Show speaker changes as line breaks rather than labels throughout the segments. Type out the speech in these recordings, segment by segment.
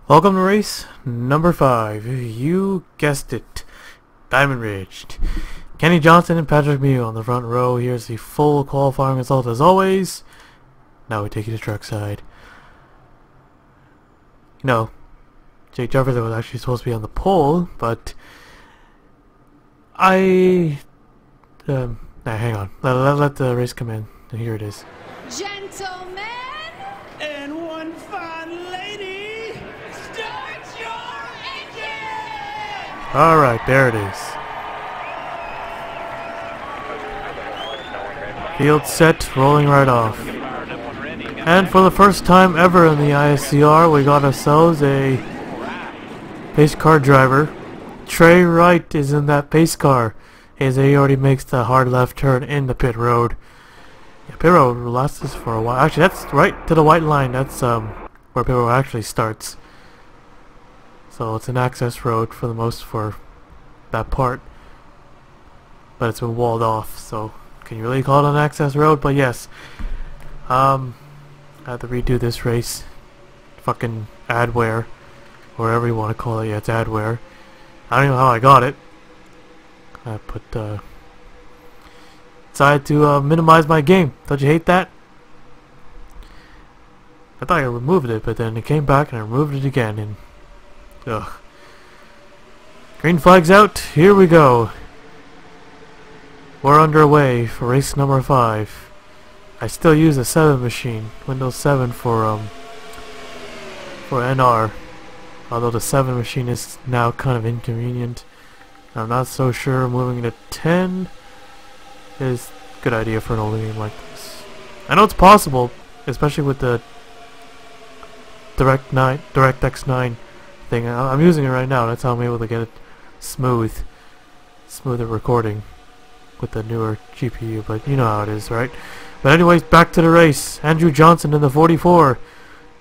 Welcome to race number 5. You guessed it. Diamond Ridged. Kenny Johnson and Patrick Mew on the front row. Here's the full qualifying result as always. Now we take you to track side. You know, Jake Jefferson was actually supposed to be on the pole, but hang on. Let the race come in. And here it is.
Gentlemen,
And one fine lady, start your engine!
Alright, there it is. Field set, rolling right off. And for the first time ever in the ISCR, we got ourselves a pace car driver. Trey Wright is in that pace car, as he already makes the hard left turn in the pit road. Yeah, pit road lasts for a while. Actually, that's right to the white line. That's where pit road actually starts. So it's an access road for that part, but it's been walled off. So can you really call it an access road? But yes, I had to redo this race. Fucking adware, whatever you want to call it. Yeah, it's adware. I don't know how I got it. I decided to minimize my game. Don't you hate that? I thought I removed it, but then it came back and I removed it again, and ugh. Green flag's out. Here we go. We're underway for race number 5. I still use the 7 machine, Windows 7 for NR. Although the 7 machine is now kind of inconvenient. I'm not so sure moving to 10 is a good idea for an old game like this. I know it's possible, especially with the DirectX 9 thing. I'm using it right now. That's how I'm able to get it smoother recording with the newer GPU. But you know how it is, right? But anyways, back to the race. Andrew Johnson in the 44,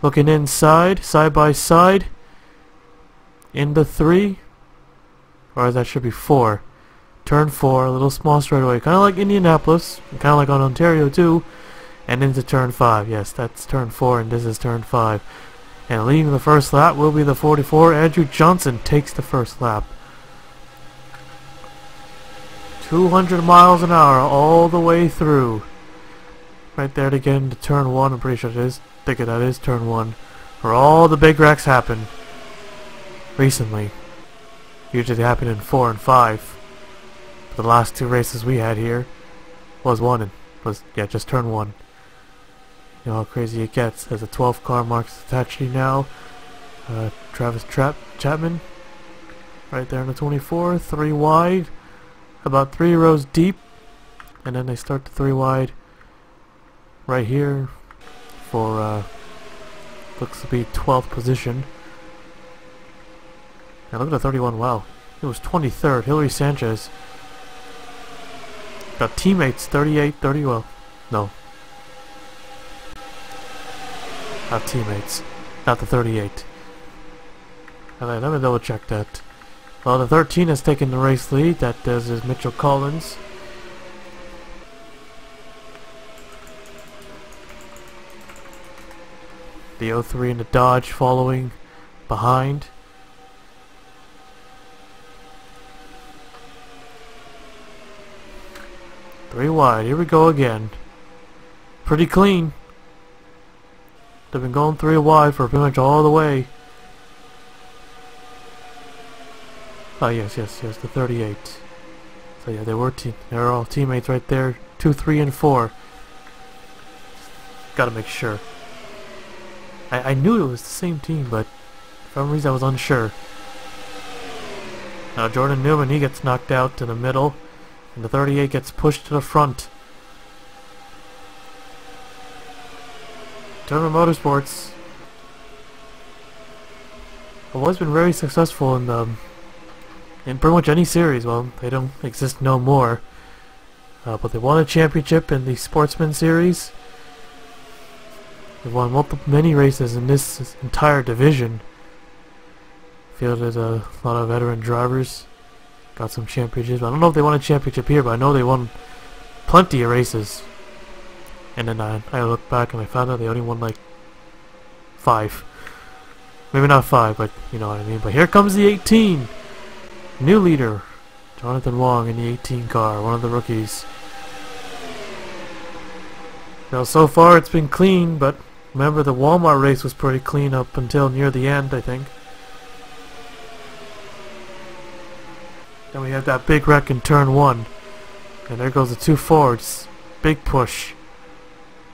looking inside, side by side, in the 3, or that should be 4. Turn 4, a little small straightaway, kind of like Indianapolis, kind of like on Ontario too, and into turn 5. Yes, that's turn 4, and this is turn 5. And leading the first lap will be the 44. Andrew Johnson takes the first lap. 200 miles an hour all the way through. Right there to get into turn 1. I'm pretty sure it is. I think that is turn 1, where all the big wrecks happen. Recently, usually they happen in 4 and 5. The last 2 races we had here was just turn 1. You know how crazy it gets. There's a 12 car marks attached to you now. Travis Chapman right there in the 24, 3 wide, about 3 rows deep, and then they start the 3 wide right here for looks to be 12th position. And look at the 31. Wow, it was 23rd. Hillary Sanchez got teammates 38, 30. Well, no, not teammates, not the 38. Let me double check that. Well, the 13 has taken the race lead. That is Mitchell Collins. The 03 and the Dodge following behind. Three wide. Here we go again. Pretty clean. They've been going 3 wide for pretty much all the way. Oh yes, the 38. So yeah, they're all teammates right there. 2, 3, and 4. Gotta make sure. I knew it was the same team, but for some reason I was unsure. Now Jordan Newman, he gets knocked out to the middle, and the 38 gets pushed to the front. Turner Motorsports have always been very successful in pretty much any series. Well, they don't exist no more, but they won a championship in the Sportsman Series. They've won many races in this entire division. Fielded a lot of veteran drivers. Got some championships. I don't know if they won a championship here, but I know they won plenty of races. And then I looked back and I found out they only won like 5. Maybe not 5, but you know what I mean. But here comes the 18. New leader, Jonathan Wong in the 18 car, one of the rookies. Now so far it's been clean, but remember the Walmart race was pretty clean up until near the end, I think. Then we have that big wreck in turn 1. And there goes the 2 Fords. Big push.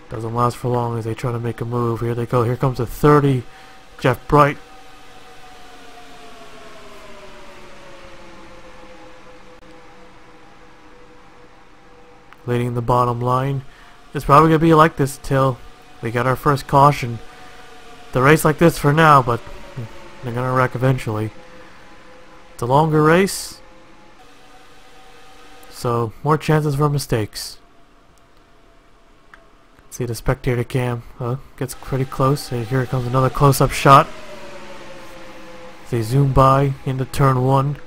Doesn't last for long as they try to make a move. Here they go. Here comes the 30. Jeff Bright. Leading the bottom line. It's probably going to be like this till we get our first caution. The race like this for now, but they're going to wreck eventually. It's a longer race, so more chances for mistakes. See the spectator cam gets pretty close. And here comes another close-up shot. They zoom by into turn 1.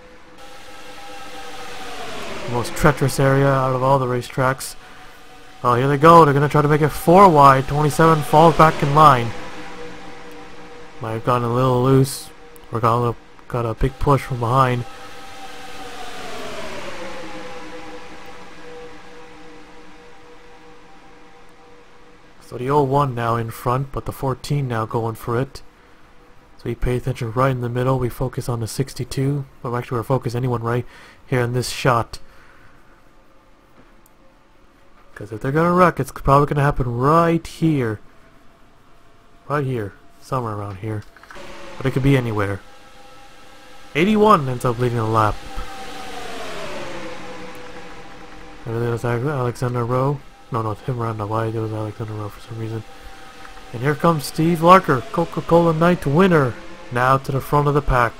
The most treacherous area out of all the racetracks. Oh, here they go. They're going to try to make it 4 wide. 27 falls back in line. Might have gotten a little loose. Or got a big push from behind. So the 01 now in front, but the 14 now going for it. So we pay attention right in the middle. We focus on the 62. Well, actually, we're focused anyone right here in this shot. Because if they're going to wreck, it's probably going to happen right here. Right here. Somewhere around here. But it could be anywhere. 81 ends up leading the lap. And then there's Alexander Rowe. No, not him around the wide. It was Alexander Rowe for some reason. And here comes Steve Larker, Coca-Cola Night winner. Now to the front of the pack.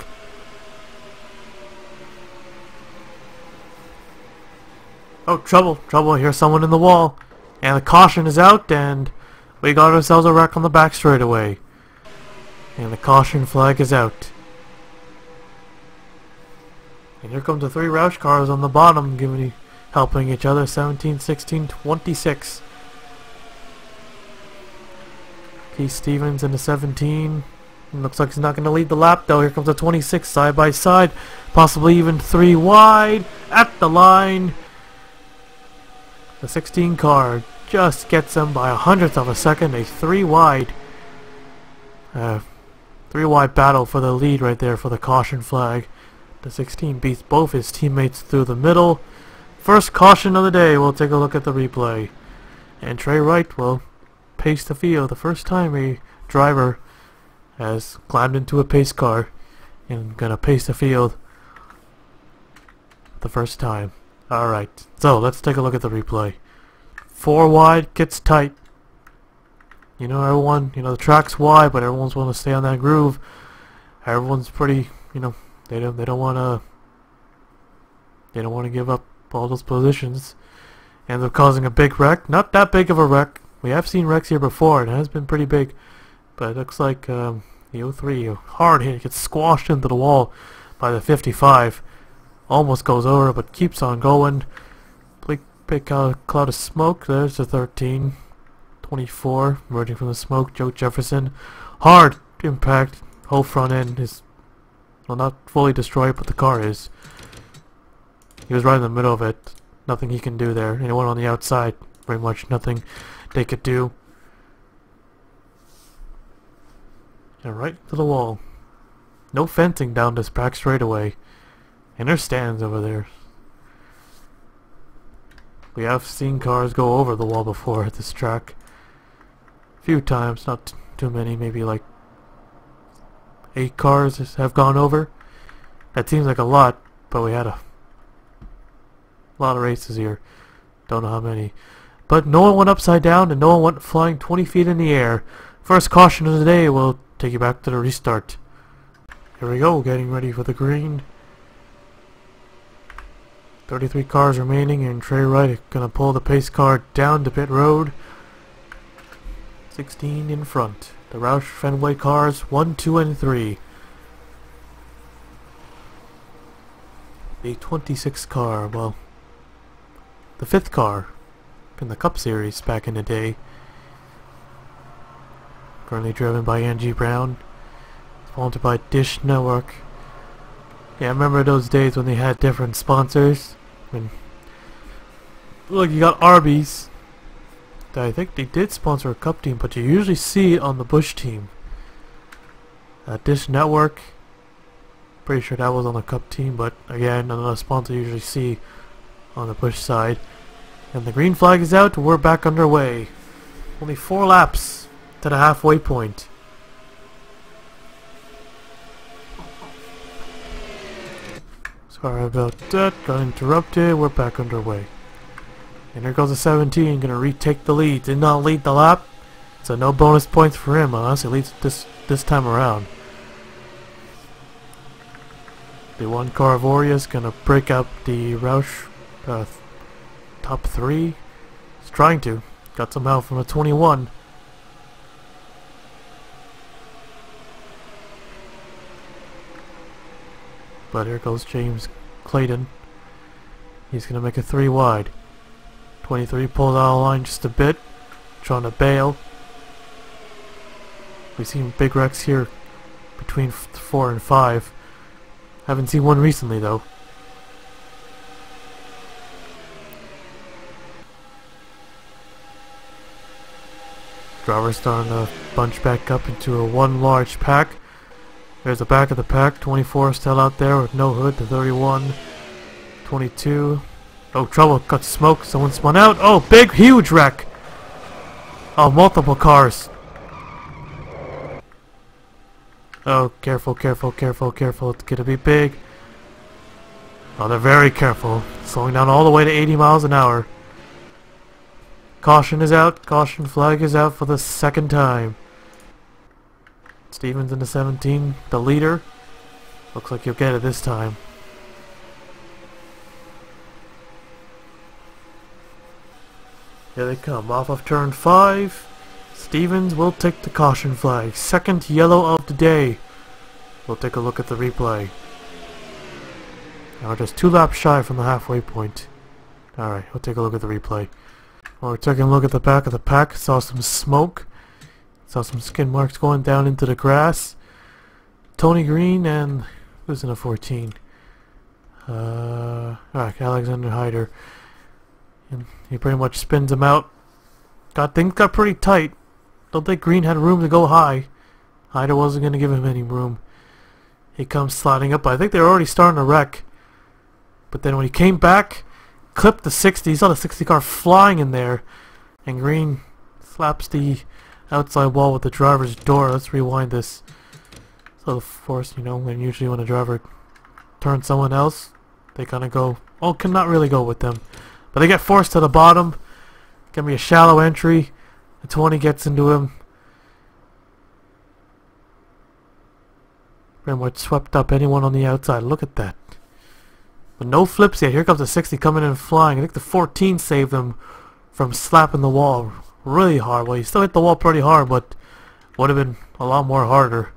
Oh, trouble, trouble. Here's someone in the wall. And the caution is out, and we got ourselves a wreck on the back straightaway. And the caution flag is out. And here comes the 3 Roush cars on the bottom, helping each other. 17, 16, 26. Keith Stevens in the 17. Looks like he's not going to lead the lap though. Here comes the 26 side by side. Possibly even 3 wide at the line. The 16 car just gets them by 100th of a second. A 3 wide. 3 wide battle for the lead right there for the caution flag. The 16 beats both his teammates through the middle. First caution of the day. We'll take a look at the replay. And Trey Wright will pace the field. The first time a driver has climbed into a pace car and gonna pace the field the first time. Alright, so let's take a look at the replay. 4 wide gets tight. You know, everyone, the track's wide, but everyone's want to stay on that groove. Everyone's pretty, they don't want to give up all those positions, and they're causing a big wreck. Not that big of a wreck. We have seen wrecks here before, and it has been pretty big. But it looks like the 03 hard hit gets squashed into the wall by the 55. Almost goes over, but keeps on going. Big cloud of smoke. There's the 13. 24 emerging from the smoke. Joe Jefferson. Hard impact. Whole front end is, well, not fully destroyed, but the car is. He was right in the middle of it. Nothing he can do there. Anyone on the outside, very much nothing they could do. And right to the wall. No fencing down this back straightaway. And there's stands over there. We have seen cars go over the wall before at this track. A few times, not too many, maybe like 8 cars have gone over. That seems like a lot, but we had a lot of races here. Don't know how many. But no one went upside down and no one went flying 20 feet in the air. First caution of the day will take you back to the restart. Here we go, getting ready for the green. 33 cars remaining, and Trey Wright gonna pull the pace car down to pit road. 16 in front. The Roush Fenway cars 1, 2, and 3. The 26 car, well, the 5th car in the Cup Series back in the day. Currently driven by Angie Brown. Sponsored by Dish Network. Yeah, I remember those days when they had different sponsors. I mean, look, you got Arby's. I think they did sponsor a cup team, but you usually see it on the Bush team. Dish Network, pretty sure that was on the cup team, but again, another sponsor you usually see on the Bush side. And the green flag is out, we're back underway. Only 4 laps to the halfway point. Sorry about that, got interrupted, we're back underway. And there goes the 17, gonna retake the lead. Did not lead the lap, so no bonus points for him unless he leads this time around. The one car of Oria's gonna break up the Roush top 3. He's trying to. Got some help from a 21. But here goes James Clayton. He's gonna make a 3 wide. 23 pulls out of the line just a bit, trying to bail. We've seen big wrecks here between 4 and 5. Haven't seen one recently though. Drivers starting to bunch back up into a one large pack. There's the back of the pack. 24 still out there with no hood. The 31, 22. Oh, trouble! Got smoke. Someone spun out. Oh, big, huge wreck. Oh, multiple cars. Oh, careful, careful, careful, careful. It's gonna be big. Oh, they're very careful. Slowing down all the way to 80 miles an hour. Caution is out. Caution flag is out for the second time. Stevens in the 17, the leader. Looks like he'll get it this time. Here they come. Off of turn 5. Stevens will take the caution flag. Second yellow of the day. We'll take a look at the replay. Now we're just 2 laps shy from the halfway point. Alright, we'll take a look at the replay. Well, we're taking a look at the back of the pack. Saw some smoke. Saw some skin marks going down into the grass. Tony Green and who's in a 14? Alright, Alexander Hyder. And he pretty much spins him out. Things got pretty tight. Don't think Green had room to go high. Hyder wasn't going to give him any room. He comes sliding up. I think they were already starting to wreck. But then when he came back, clipped the 60. He saw the 60 car flying in there. And Green slaps the outside wall with the driver's door. Let's rewind this. So of course, you know, usually when a driver turns someone else, they kind of go, oh, cannot really go with them. But they get forced to the bottom. Gonna be a shallow entry. The 20 gets into him. Pretty much swept up anyone on the outside. Look at that. But no flips yet. Here comes the 60 coming in flying. I think the 14 saved them from slapping the wall really hard. Well, he still hit the wall pretty hard, but would have been a lot more harder.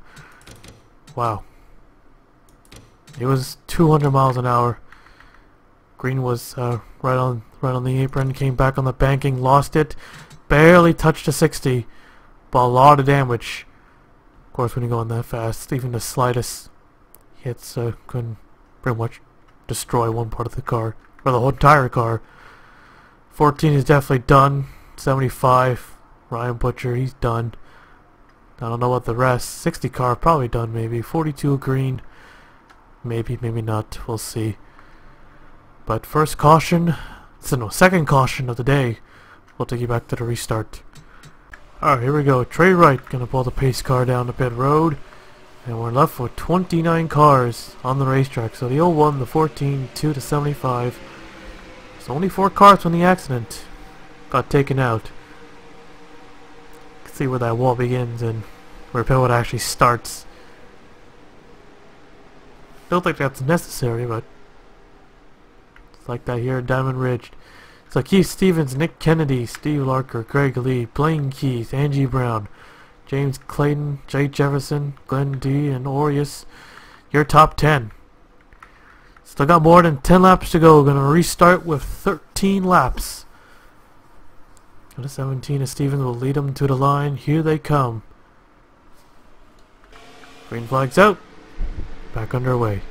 Wow. It was 200 miles an hour. Green was right on the apron, came back on the banking, lost it, barely touched the 60, but a lot of damage. Of course, when you're going that fast, even the slightest hits can pretty much destroy one part of the car, or the whole entire car. 14 is definitely done. 75, Ryan Butcher, he's done. I don't know what the rest. 60 car probably done maybe. 42 Green, maybe, maybe not. We'll see. But first caution, so no, second caution of the day. We'll take you back to the restart. Alright, here we go. Trey Wright gonna pull the pace car down the pit road. And we're left with 29 cars on the racetrack. So the 01, the 14, 2 to 75. There's only 4 cars when the accident got taken out. You can see where that wall begins and where pit road actually starts. Don't think that's necessary, but like that here at Diamond Ridge. So Keith Stevens, Nick Kennedy, Steve Larker, Greg Lee, Blaine Keith, Angie Brown, James Clayton, Jay Jefferson, Glenn D, and Orius. Your top 10. Still got more than 10 laps to go. Gonna restart with 13 laps. Go to 17 as Stevens will lead them to the line. Here they come. Green flag's out. Back underway.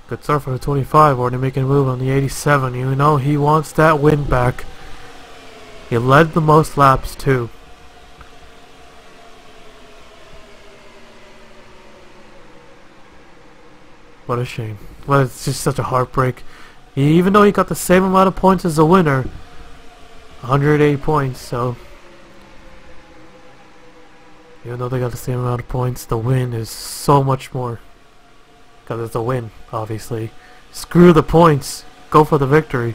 Good start for the 25, already making a move on the 87. You know he wants that win back. He led the most laps too. What a shame. Well, it's just such a heartbreak. Even though he got the same amount of points as the winner, 108 points, so even though they got the same amount of points, the win is so much more. Because it's a win, obviously. Screw the points. Go for the victory.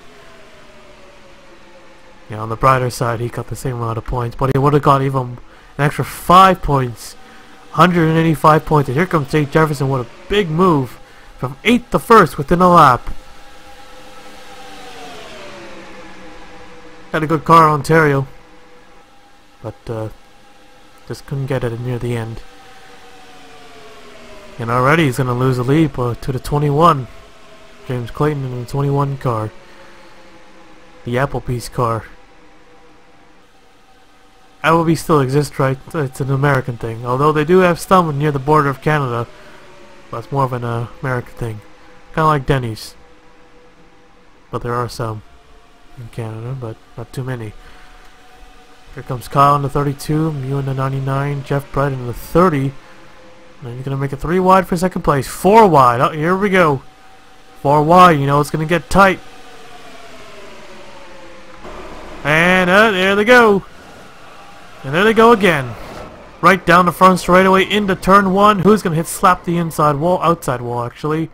Yeah, on the brighter side, he got the same amount of points, but he would have got even an extra 5 points. 185 points. And here comes Jake Jefferson with a big move from 8th to 1st within a lap. Had a good car, Ontario, but just couldn't get it near the end. And already he's going to lose the lead to the 21. James Clayton in the 21 car. The Applebee's car. Applebee's still exists, right? It's an American thing. Although they do have some near the border of Canada. But it's more of an American thing. Kind of like Denny's. But there are some in Canada, but not too many. Here comes Kyle in the 32, Mew in the 99, Jeff Bright in the 30. And he's going to make it 3 wide for second place. 4 wide. Oh, here we go. 4 wide. You know it's going to get tight. And there they go. And there they go again. Right down the front straightaway into turn 1. Who's going to slap the inside wall? Outside wall, actually.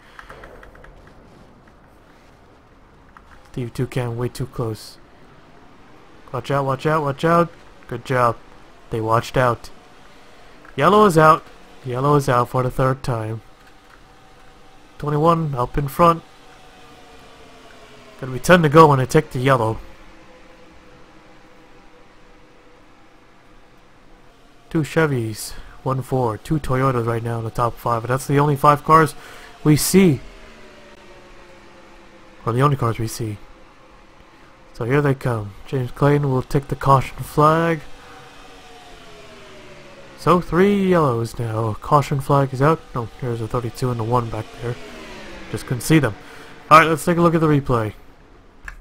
Steve Toucan way too close. Watch out, watch out, watch out. Good job. They watched out. Yellow is out. Yellow is out for the 3rd time. 21 up in front. Gonna be 10 to go when they take the yellow. 2 Chevys, 1 Ford, 2 Toyotas right now in the top 5. But that's the only 5 cars we see. Or the only cars we see. So here they come. James Clayton will take the caution flag. So 3 yellows now. Caution flag is out. No, here's a 32 and the 1 back there. Just couldn't see them. Alright, let's take a look at the replay.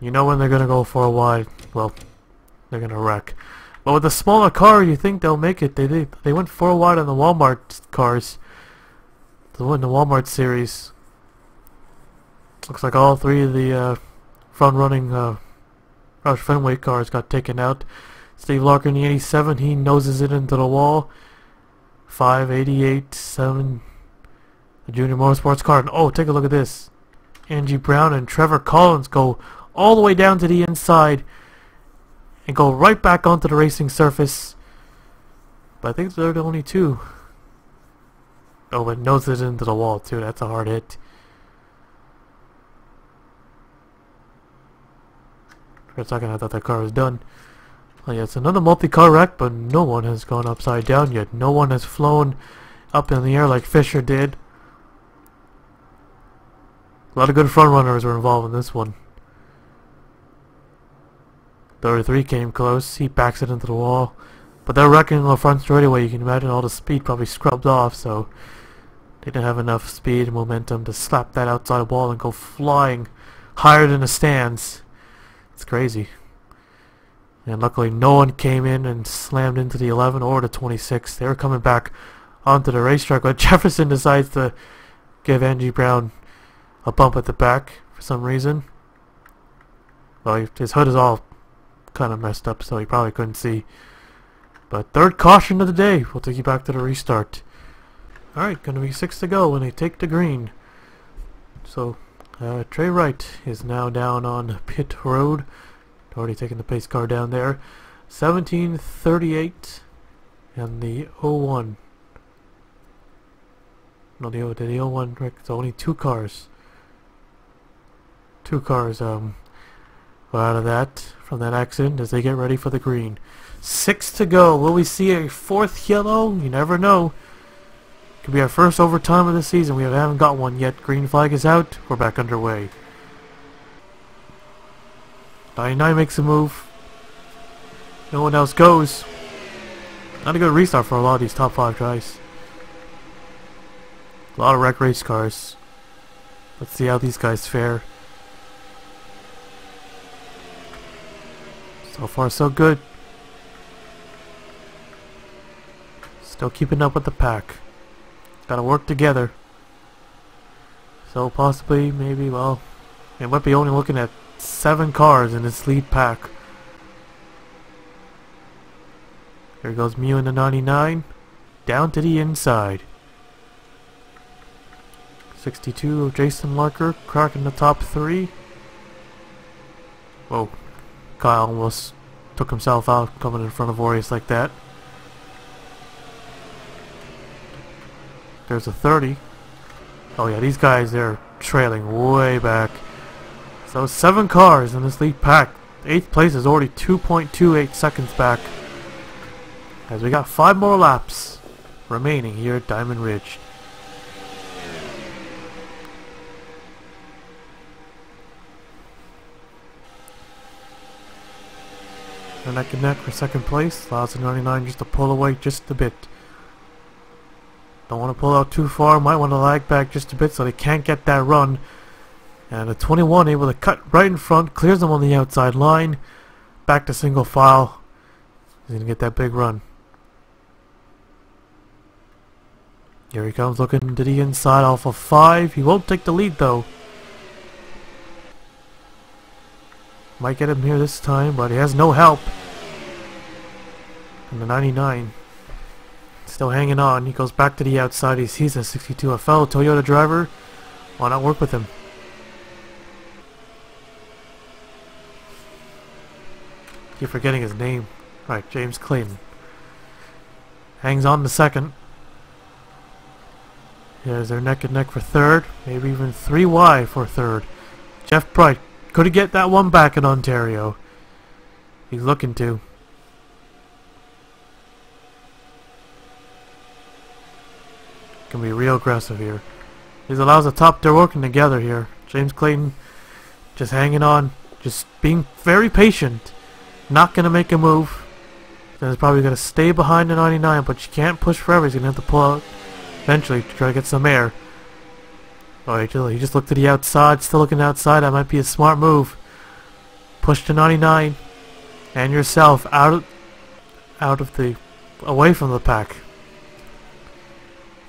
You know when they're going to go 4 wide. Well, they're going to wreck. But with the smaller car, you think they'll make it. They went 4 wide on the Walmart cars. The Walmart series. Looks like all 3 of the front-running Roush Fenway cars got taken out. Steve Larkin in the 87, he noses it into the wall. 5, 88, 7, the Junior Motorsports car. And oh, take a look at this. Angie Brown and Trevor Collins go all the way down to the inside and go right back onto the racing surface. But I think they're the only 2. Oh, but noses it into the wall too. That's a hard hit. For a second I thought that car was done. Oh yeah, it's another multi-car wreck, but no one has gone upside down yet. No one has flown up in the air like Fisher did. A lot of good front runners were involved in this one. 33 came close. He backs it into the wall. But they're wrecking the front straightaway. You can imagine all the speed probably scrubbed off, so they didn't have enough speed and momentum to slap that outside wall and go flying higher than the stands. It's crazy. And luckily no one came in and slammed into the 11 or the 26. They were coming back onto the racetrack, but Jefferson decides to give Angie Brown a bump at the back for some reason. Well, his hood is all kind of messed up, so he probably couldn't see. But 3rd caution of the day. We'll take you back to the restart. Alright, gonna be 6 to go when they take the green. So, Trey Wright is now down on pit road. Already taking the pace car down there. 1738 and the 01. No, the 01, it's only 2 cars. 2 cars were out of that, from that accident, as they get ready for the green. 6 to go. Will we see a 4th yellow? You never know. Could be our first overtime of the season. We haven't got one yet. Green flag is out. We're back underway. 99 makes a move. No one else goes. Not a good restart for a lot of these top 5 guys. A lot of wreck race cars. Let's see how these guys fare. So far so good. Still keeping up with the pack. Gotta work together. So possibly, maybe, well, it might be only looking at 7 cars in this lead pack. Here goes Mew in the 99. Down to the inside. 62 of Jason Larker cracking the top 3. Whoa. Kyle almost took himself out coming in front of Aureus like that. There's a 30. Oh yeah, these guys, they're trailing way back. So 7 cars in this lead pack. 8th place is already 2.28 seconds back. As we got 5 more laps remaining here at Diamond Ridge. They're neck and neck for 2nd place. Allows the 99 just to pull away just a bit. Don't want to pull out too far. Might want to lag back just a bit so they can't get that run. And the 21 able to cut right in front. Clears them on the outside line. Back to single file. He's going to get that big run. Here he comes looking to the inside off of 5. He won't take the lead though. Might get him here this time, but he has no help. And the 99 still hanging on. He goes back to the outside. He sees a 62, a fellow Toyota driver. Why not work with him? Keep forgetting his name. Right, James Clayton. Hangs on to 2nd. Here's their neck and neck for 3rd. Maybe even 3 wide for 3rd. Jeff Bright. Could he get that one back in Ontario? He's looking to. Can be real aggressive here. This allows the top. They're working together here. James Clayton just hanging on. Just being very patient. Not going to make a move. Then he's probably going to stay behind the 99, but you can't push forever. He's going to have to pull out eventually to try to get some air. Oh, he just looked to the outside, still looking outside. That might be a smart move. Push to 99 and yourself out of the, away from the pack.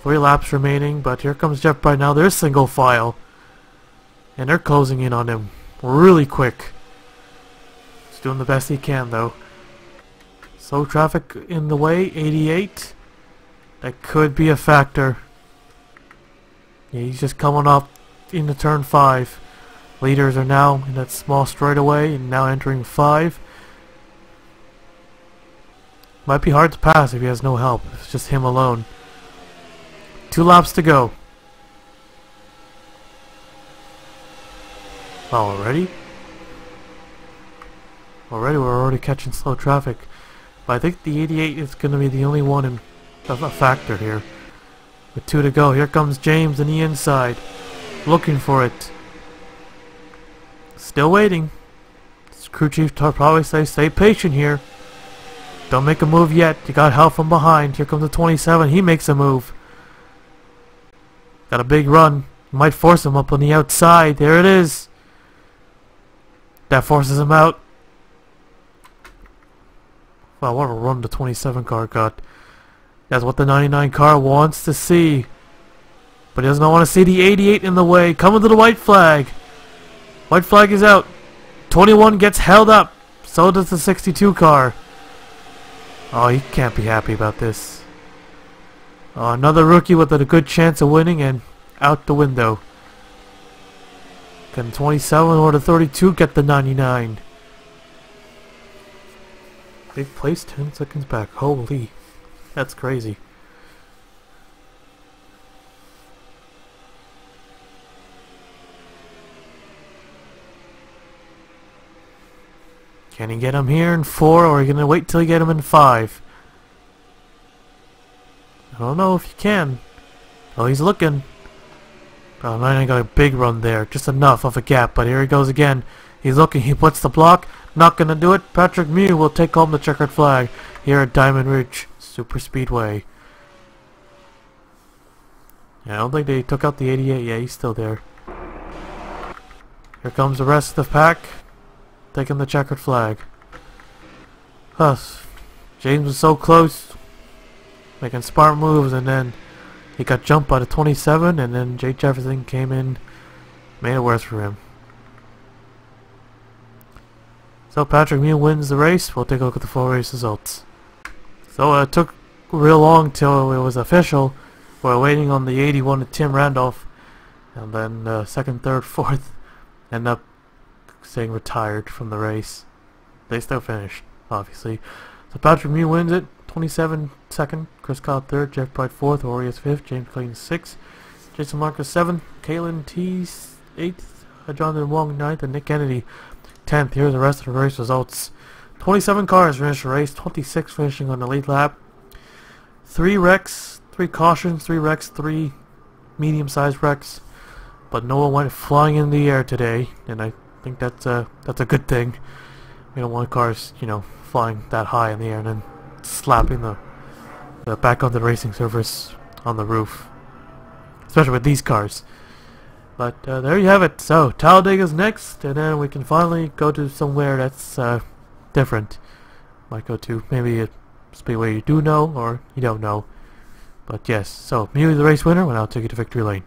3 laps remaining, but here comes Jeff Bright now. They're single file, and they're closing in on him really quick. He's doing the best he can though. So traffic in the way, 88. That could be a factor. Yeah, he's just coming up into turn 5. Leaders are now in that small straightaway and now entering 5. Might be hard to pass if he has no help. It's just him alone. 2 laps to go. Oh, already? We're already catching slow traffic. But I think the 88 is going to be the only one of a factor here. With 2 to go, here comes James on the inside. Looking for it. Still waiting. This crew chief probably say, stay patient here. Don't make a move yet. You got help from behind. Here comes the 27. He makes a move. Got a big run. Might force him up on the outside. There it is. That forces him out. Wow, what a run the 27 car got. That's what the 99 car wants to see. But he doesn't want to see the 88 in the way. Coming to the white flag. White flag is out. 21 gets held up. So does the 62 car. Oh, he can't be happy about this. Oh, another rookie with a good chance of winning and out the window. Can 27 or the 32 get the 99? Big place, 10 seconds back. Holy. That's crazy. Can he get him here in 4, or are you going to wait till you get him in 5? I don't know if you can. Oh, he's looking. Oh, man, I got a big run there. Just enough of a gap, but here he goes again. He's looking, he puts the block. Not gonna do it. Patrick Mew will take home the checkered flag here at Diamond Ridge Superspeedway. Yeah, I don't think they took out the 88. Yeah, he's still there. Here comes the rest of the pack, taking the checkered flag. James was so close, making smart moves, and then he got jumped by the 27, and then Jake Jefferson came in, made it worse for him. So Patrick Mew wins the race. We'll take a look at the full race results. So it took real long till it was official. We're waiting on the 81 to Tim Randolph, and then second, third, fourth end up saying retired from the race. They still finished, obviously. So Patrick Mew wins it. 27 second, Chris Kyle third, Jeff Bright fourth, Orius fifth, James Clayton sixth, Jason Marcus seventh, Kalen T eighth, Jonathan Wong ninth, and Nick Kennedy 10th. Here's the rest of the race results. 27 cars finished the race, 26 finishing on the lead lap. 3 wrecks, 3 cautions, 3 wrecks, 3 medium-sized wrecks. But no one went flying in the air today, and I think that's a good thing. We don't want cars, you know, flying that high in the air and then slapping the back on the racing surface on the roof. Especially with these cars. But there you have it. So Talladega's next, and then we can finally go to somewhere that's different. Might go to maybe a speedway you do know or you don't know. But yes, so Mew is the race winner, and I'll take you to victory lane.